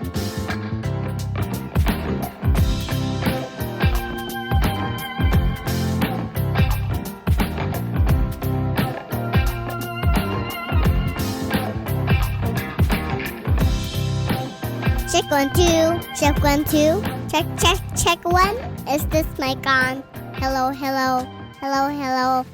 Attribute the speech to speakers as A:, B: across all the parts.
A: Check 1, 2. Check 1, 2. Check, check, check 1. Is this mic on? Hello, hello. Hello, hello.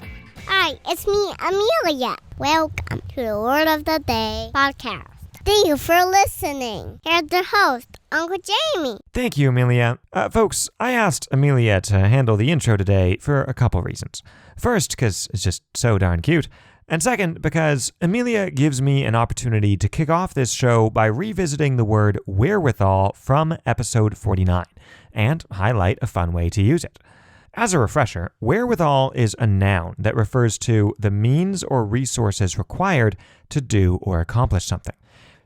A: Hi, it's me, Amelia. Welcome to the Word of the Day podcast. Thank you for listening. Here's the host, Uncle Jamie.
B: Thank you, Amelia. Folks, I asked Amelia to handle the intro today for a couple reasons. First, because it's just so darn cute. And second, because Amelia gives me an opportunity to kick off this show by revisiting the word wherewithal from episode 49 and highlight a fun way to use it. As a refresher, wherewithal is a noun that refers to the means or resources required to do or accomplish something.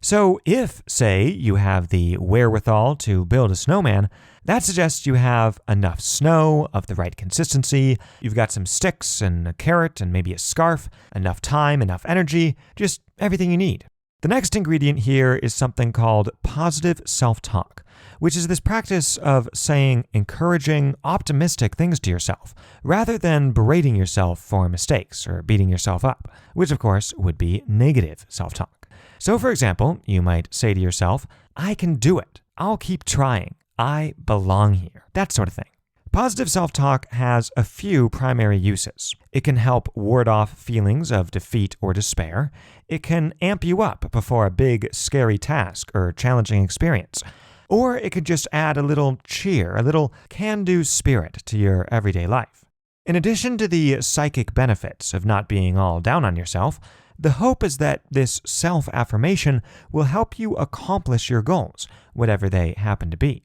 B: So if, say, you have the wherewithal to build a snowman, that suggests you have enough snow of the right consistency, you've got some sticks and a carrot and maybe a scarf, enough time, enough energy, just everything you need. The next ingredient here is something called positive self-talk, which is this practice of saying encouraging, optimistic things to yourself, rather than berating yourself for mistakes or beating yourself up, which of course would be negative self-talk. So for example, you might say to yourself, I can do it, I'll keep trying, I belong here, that sort of thing. Positive self-talk has a few primary uses. It can help ward off feelings of defeat or despair. It can amp you up before a big, scary task or challenging experience. Or it could just add a little cheer, a little can-do spirit to your everyday life. In addition to the psychic benefits of not being all down on yourself, the hope is that this self-affirmation will help you accomplish your goals, whatever they happen to be.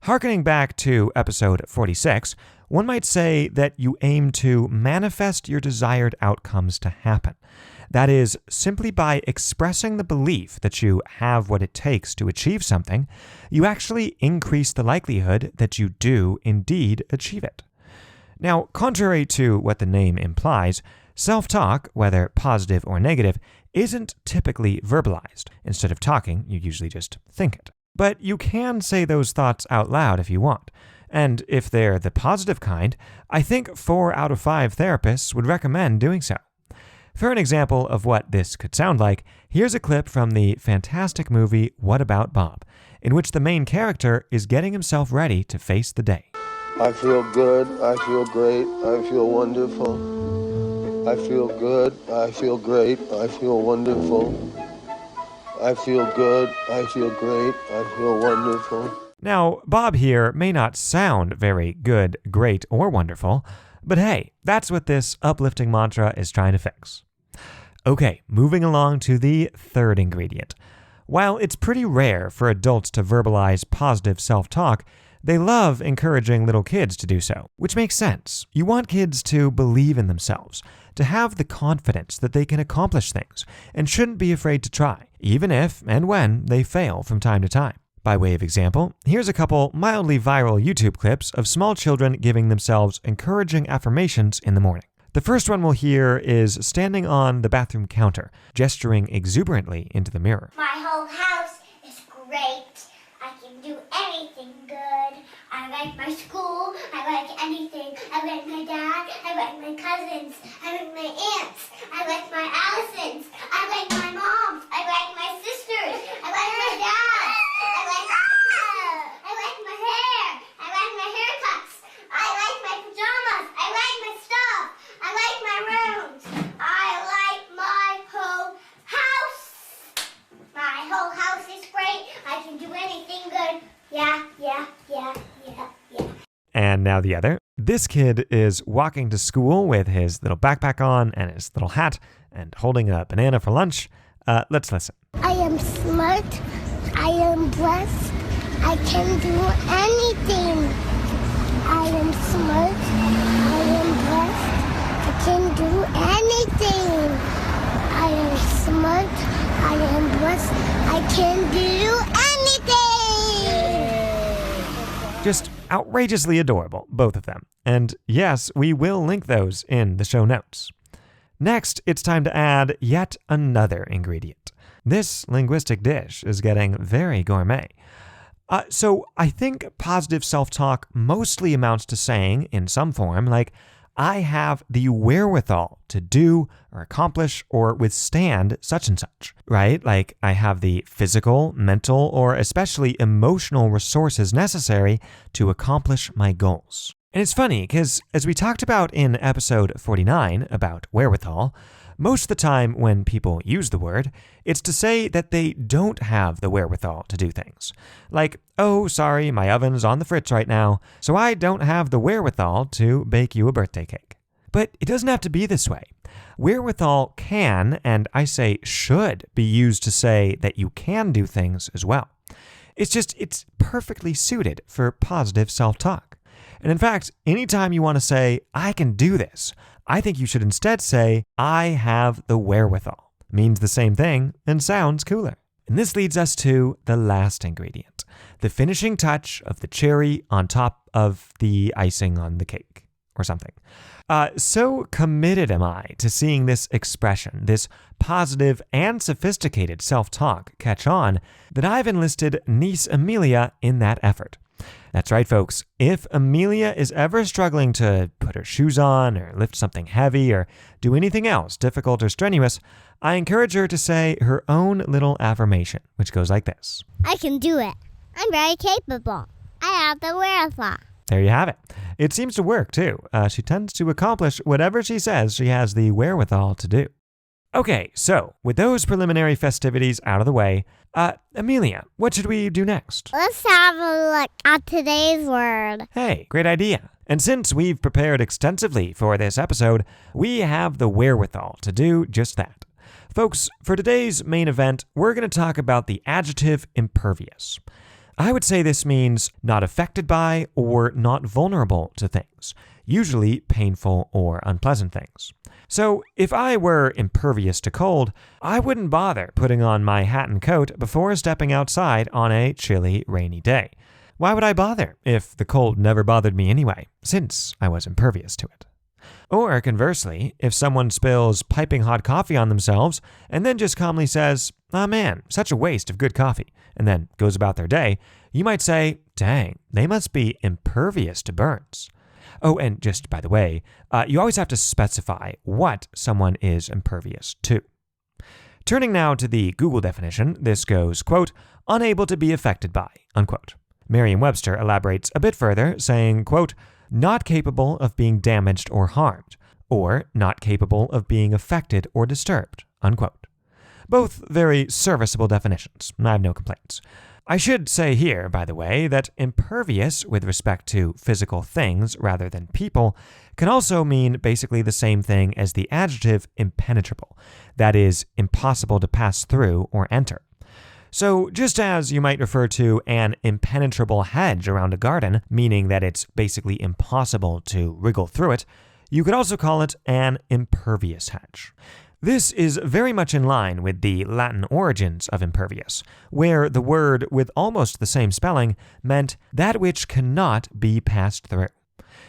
B: Harkening back to episode 46, one might say that you aim to manifest your desired outcomes to happen. That is, simply by expressing the belief that you have what it takes to achieve something, you actually increase the likelihood that you do indeed achieve it. Now, contrary to what the name implies, self-talk, whether positive or negative, isn't typically verbalized. Instead of talking, you usually just think it. But you can say those thoughts out loud if you want. And if they're the positive kind, I think 4 out of 5 therapists would recommend doing so. For an example of what this could sound like, here's a clip from the fantastic movie What About Bob, in which the main character is getting himself ready to face the day.
C: I feel good, I feel great, I feel wonderful. I feel good, I feel great, I feel wonderful. I feel good, I feel great, I feel wonderful.
B: Now, Bob here may not sound very good, great, or wonderful, but hey, that's what this uplifting mantra is trying to fix. Okay, moving along to the third ingredient. While it's pretty rare for adults to verbalize positive self-talk, they love encouraging little kids to do so, which makes sense. You want kids to believe in themselves, to have the confidence that they can accomplish things, and shouldn't be afraid to try, even if and when they fail from time to time. By way of example, here's a couple mildly viral YouTube clips of small children giving themselves encouraging affirmations in the morning. The first one we'll hear is standing on the bathroom counter, gesturing exuberantly into the mirror.
A: My whole house is great. I can do anything good. I like my school. I like anything. I like my dad. I like my cousins. I like my aunts. I like my Allisons. I like my moms. I like my sisters. I like my dad. I like my car. I like my hair. I like my haircuts. I like my pajamas. I like my stuff. I like my rooms. I like my whole house. My whole house is great. I can do anything good. Yeah.
B: And now the other. This kid is walking to school with his little backpack on and his little hat and holding a banana for lunch. Let's listen.
A: I am smart. I am blessed. I can do anything. I am smart. I am blessed. I can do anything. I am smart. I am blessed. I can do anything.
B: Just outrageously adorable, both of them. And yes, we will link those in the show notes. Next, it's time to add yet another ingredient. This linguistic dish is getting very gourmet. So I think positive self-talk mostly amounts to saying, in some form, like, I have the wherewithal to do or accomplish or withstand such and such, right? Like, I have the physical, mental, or especially emotional resources necessary to accomplish my goals. And it's funny because, as we talked about in episode 49 about wherewithal, most of the time when people use the word, it's to say that they don't have the wherewithal to do things. Like, oh, sorry, my oven's on the fritz right now, so I don't have the wherewithal to bake you a birthday cake. But it doesn't have to be this way. Wherewithal can, and I say should, be used to say that you can do things as well. It's perfectly suited for positive self-talk. And in fact, anytime you want to say, I can do this, I think you should instead say, I have the wherewithal. Means the same thing and sounds cooler. And this leads us to the last ingredient, the finishing touch of the cherry on top of the icing on the cake, or something. So committed am I to seeing this expression, this positive and sophisticated self-talk catch on, that I've enlisted niece Amelia in that effort. That's right, folks. If Amelia is ever struggling to put her shoes on or lift something heavy or do anything else difficult or strenuous, I encourage her to say her own little affirmation, which goes like this.
A: I can do it. I'm very capable. I have the wherewithal.
B: There you have it. It seems to work, too. She tends to accomplish whatever she says she has the wherewithal to do. Okay, so with those preliminary festivities out of the way, Amelia, what should we do next?
A: Let's have a look at today's word.
B: Hey, great idea. And since we've prepared extensively for this episode, we have the wherewithal to do just that. Folks, for today's main event, we're going to talk about the adjective impervious. I would say this means not affected by or not vulnerable to things, usually painful or unpleasant things. So if I were impervious to cold, I wouldn't bother putting on my hat and coat before stepping outside on a chilly, rainy day. Why would I bother if the cold never bothered me anyway, since I was impervious to it? Or conversely, if someone spills piping hot coffee on themselves and then just calmly says, "Ah man, such a waste of good coffee," and then goes about their day, you might say, "Dang, they must be impervious to burns." Oh, and just by the way, you always have to specify what someone is impervious to. Turning now to the Google definition, this goes, quote, unable to be affected by, unquote. Merriam-Webster elaborates a bit further, saying, quote, not capable of being damaged or harmed, or not capable of being affected or disturbed, unquote. Both very serviceable definitions. I have no complaints. I should say here, by the way, that impervious with respect to physical things rather than people can also mean basically the same thing as the adjective impenetrable, that is, impossible to pass through or enter. So just as you might refer to an impenetrable hedge around a garden, meaning that it's basically impossible to wriggle through it, you could also call it an impervious hedge. This is very much in line with the Latin origins of impervious, where the word with almost the same spelling meant that which cannot be passed through.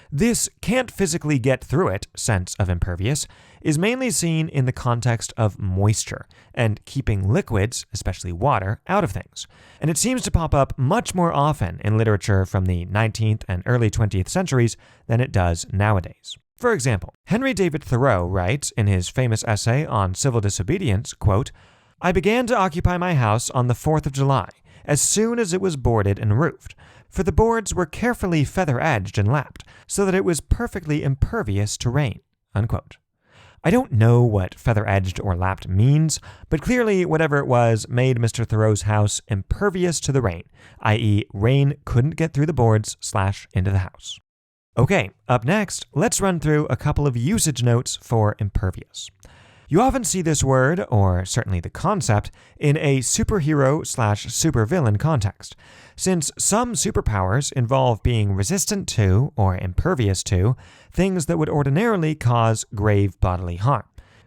B: This can't physically get through it sense of impervious is mainly seen in the context of moisture and keeping liquids, especially water, out of things. And it seems to pop up much more often in literature from the 19th and early 20th centuries than it does nowadays. For example, Henry David Thoreau writes in his famous essay on civil disobedience, quote, I began to occupy my house on the 4th of July, as soon as it was boarded and roofed, for the boards were carefully feather-edged and lapped, so that it was perfectly impervious to rain, unquote. I don't know what feather-edged or lapped means, but clearly whatever it was made Mr. Thoreau's house impervious to the rain, i.e. rain couldn't get through the boards / into the house. Okay, up next, let's run through a couple of usage notes for impervious. You often see this word, or certainly the concept, in a superhero / supervillain context, since some superpowers involve being resistant to, or impervious to, things that would ordinarily cause grave bodily harm.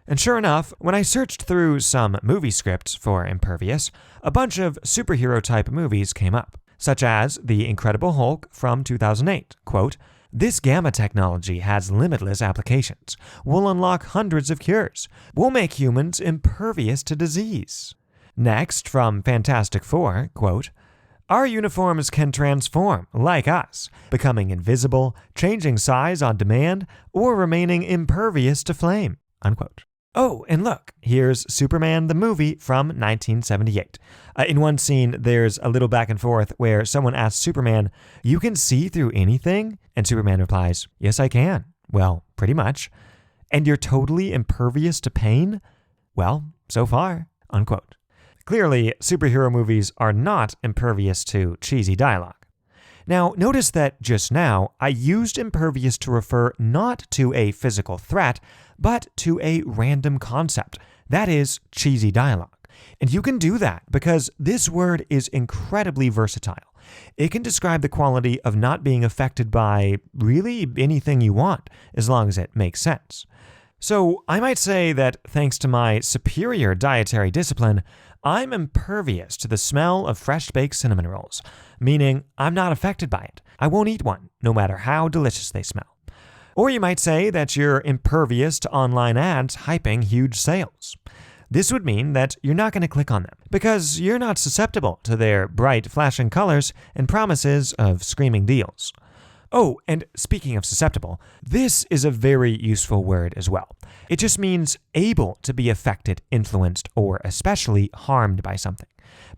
B: And sure enough, when I searched through some movie scripts for impervious, a bunch of superhero-type movies came up, such as The Incredible Hulk from 2008, quote, this gamma technology has limitless applications. We'll unlock hundreds of cures. We'll make humans impervious to disease. Next, from Fantastic Four, quote, "Our uniforms can transform, like us, becoming invisible, changing size on demand, or remaining impervious to flame," unquote. Oh, and look, here's Superman the movie from 1978. In one scene, there's a little back and forth where someone asks Superman, "You can see through anything?" And Superman replies, "Yes, I can." "Well, pretty much." "And you're totally impervious to pain?" "Well, so far," unquote. Clearly, superhero movies are not impervious to cheesy dialogue. Now, notice that just now, I used impervious to refer not to a physical threat, but to a random concept. That is, cheesy dialogue. And you can do that because this word is incredibly versatile. It can describe the quality of not being affected by really anything you want, as long as it makes sense. So I might say that thanks to my superior dietary discipline, I'm impervious to the smell of fresh-baked cinnamon rolls, meaning I'm not affected by it. I won't eat one, no matter how delicious they smell. Or you might say that you're impervious to online ads hyping huge sales. This would mean that you're not going to click on them, because you're not susceptible to their bright, flashing colors and promises of screaming deals. Oh, and speaking of susceptible, this is a very useful word as well. It just means able to be affected, influenced, or especially harmed by something.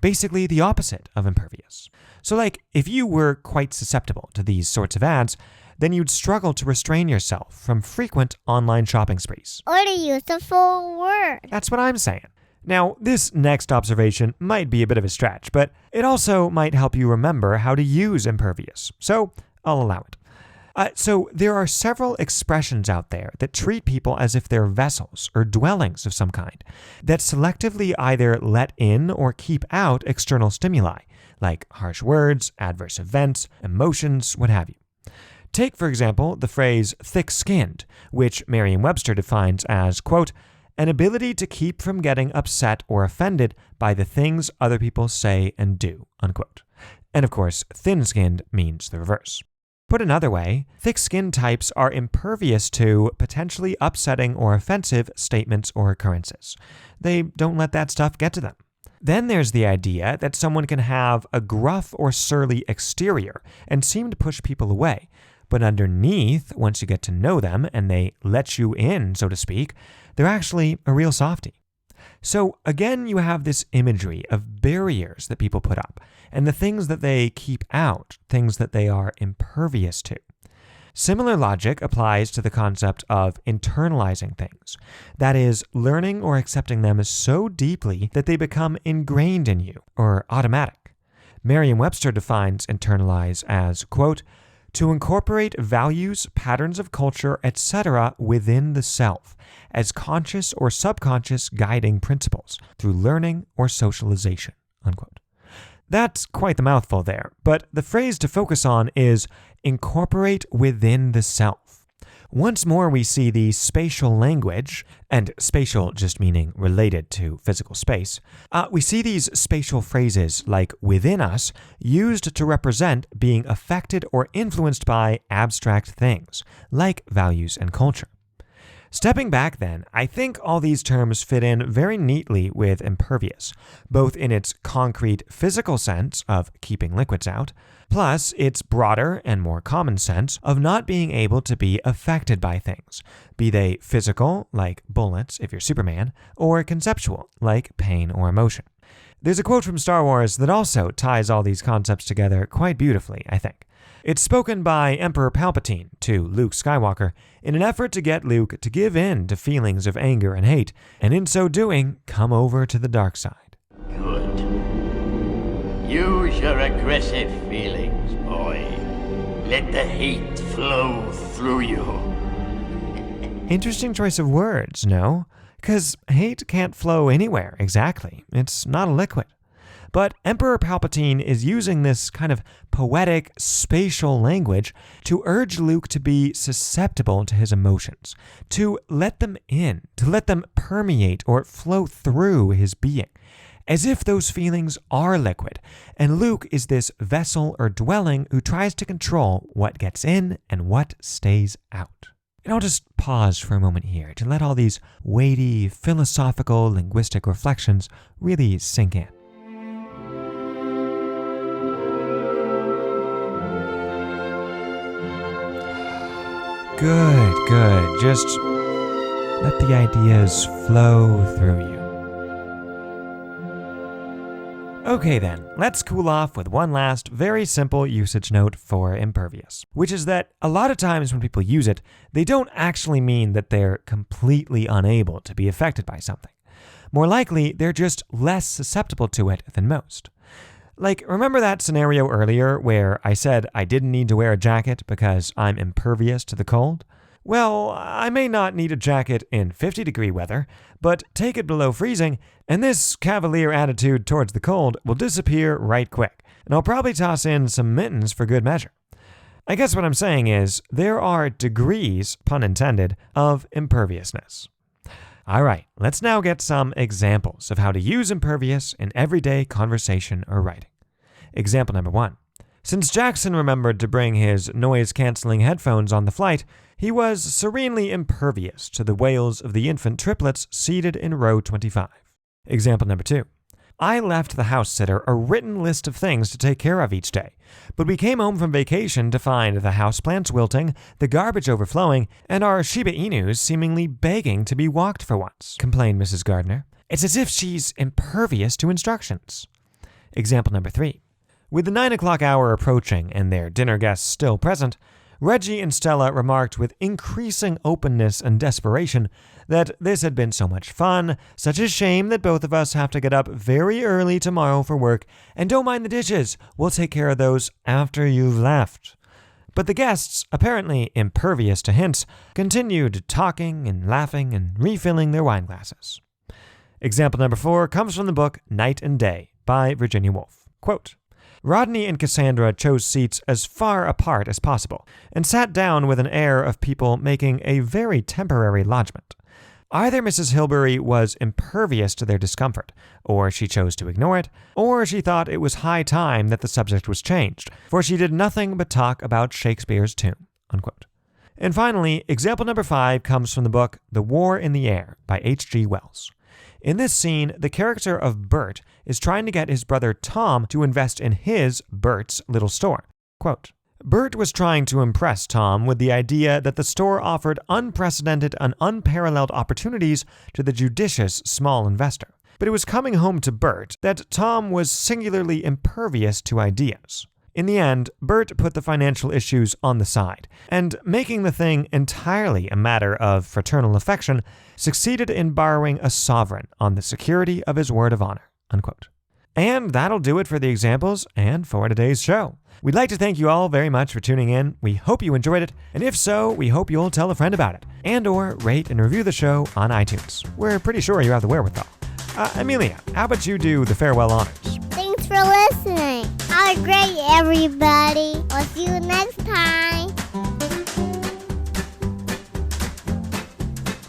B: Basically the opposite of impervious. So like, if you were quite susceptible to these sorts of ads, then you'd struggle to restrain yourself from frequent online shopping sprees.
A: Or to use the full word.
B: That's what I'm saying. Now, this next observation might be a bit of a stretch, but it also might help you remember how to use impervious. So I'll allow it. So there are several expressions out there that treat people as if they're vessels or dwellings of some kind, that selectively either let in or keep out external stimuli, like harsh words, adverse events, emotions, what have you. Take, for example, the phrase thick-skinned, which Merriam-Webster defines as, quote, "an ability to keep from getting upset or offended by the things other people say and do," unquote. And of course, thin-skinned means the reverse. Put another way, thick-skinned types are impervious to potentially upsetting or offensive statements or occurrences. They don't let that stuff get to them. Then there's the idea that someone can have a gruff or surly exterior and seem to push people away, but underneath, once you get to know them and they let you in, so to speak, they're actually a real softie. So again, you have this imagery of barriers that people put up, and the things that they keep out, things that they are impervious to. Similar logic applies to the concept of internalizing things. That is, learning or accepting them so deeply that they become ingrained in you, or automatic. Merriam-Webster defines internalize as, quote, "to incorporate values, patterns of culture, etc. within the self, as conscious or subconscious guiding principles, through learning or socialization," unquote. That's quite the mouthful there, but the phrase to focus on is incorporate within the self. Once more, we see the spatial language, and spatial just meaning related to physical space. We see these spatial phrases like within us used to represent being affected or influenced by abstract things, like values and culture. Stepping back then, I think all these terms fit in very neatly with impervious, both in its concrete physical sense of keeping liquids out, plus its broader and more common sense of not being able to be affected by things, be they physical, like bullets if you're Superman, or conceptual, like pain or emotion. There's a quote from Star Wars that also ties all these concepts together quite beautifully, I think. It's spoken by Emperor Palpatine to Luke Skywalker in an effort to get Luke to give in to feelings of anger and hate, and in so doing, come over to the dark side.
D: Good. Use your aggressive feelings, boy. Let the hate flow through you.
B: Interesting choice of words, no? Because hate can't flow anywhere, exactly. It's not a liquid. But Emperor Palpatine is using this kind of poetic, spatial language to urge Luke to be susceptible to his emotions, to let them in, to let them permeate or flow through his being, as if those feelings are liquid, and Luke is this vessel or dwelling who tries to control what gets in and what stays out. And I'll just pause for a moment here to let all these weighty, philosophical, linguistic reflections really sink in. Good. Just let the ideas flow through you. Okay then, let's cool off with one last very simple usage note for impervious, which is that a lot of times when people use it, they don't actually mean that they're completely unable to be affected by something. More likely, they're just less susceptible to it than most. Like, remember that scenario earlier where I said I didn't need to wear a jacket because I'm impervious to the cold? Well, I may not need a jacket in 50-degree weather, but take it below freezing, and this cavalier attitude towards the cold will disappear right quick, and I'll probably toss in some mittens for good measure. I guess what I'm saying is, there are degrees, pun intended, of imperviousness. Alright, let's now get some examples of how to use impervious in everyday conversation or writing. Example number 1. Since Jackson remembered to bring his noise-canceling headphones on the flight, he was serenely impervious to the wails of the infant triplets seated in row 25. Example number 2. I left the house sitter a written list of things to take care of each day, but we came home from vacation to find the houseplants wilting, the garbage overflowing, and our Shiba Inus seemingly begging to be walked for once, complained Mrs. Gardner. It's as if she's impervious to instructions. Example number 3. With the 9 o'clock hour approaching and their dinner guests still present, Reggie and Stella remarked with increasing openness and desperation that this had been so much fun, such a shame that both of us have to get up very early tomorrow for work, and don't mind the dishes, we'll take care of those after you've left. But the guests, apparently impervious to hints, continued talking and laughing and refilling their wine glasses. Example number 4 comes from the book Night and Day by Virginia Woolf. Quote, Rodney and Cassandra chose seats as far apart as possible and sat down with an air of people making a very temporary lodgment. Either Mrs. Hilbery was impervious to their discomfort, or she chose to ignore it, or she thought it was high time that the subject was changed, for she did nothing but talk about Shakespeare's tomb. Unquote. And finally, example number 5 comes from the book The War in the Air by H.G. Wells. In this scene, the character of Bert is trying to get his brother Tom to invest in his, Bert's, little store. Quote, Bert was trying to impress Tom with the idea that the store offered unprecedented and unparalleled opportunities to the judicious small investor. But it was coming home to Bert that Tom was singularly impervious to ideas. In the end, Bert put the financial issues on the side, and making the thing entirely a matter of fraternal affection, succeeded in borrowing a sovereign on the security of his word of honor. Unquote. And that'll do it for the examples and for today's show. We'd like to thank you all very much for tuning in. We hope you enjoyed it, and if so, we hope you'll tell a friend about it, and or rate and review the show on iTunes. We're pretty sure you have the wherewithal. Amelia, how about you do the farewell honors?
A: Thanks for listening. Have a great everybody. I'll see you next time.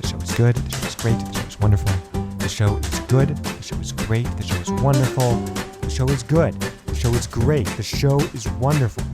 B: The show is good. The show is great. The show is wonderful. The show is good. The show is great. The show is wonderful. The show is good. The show is great. The show is wonderful.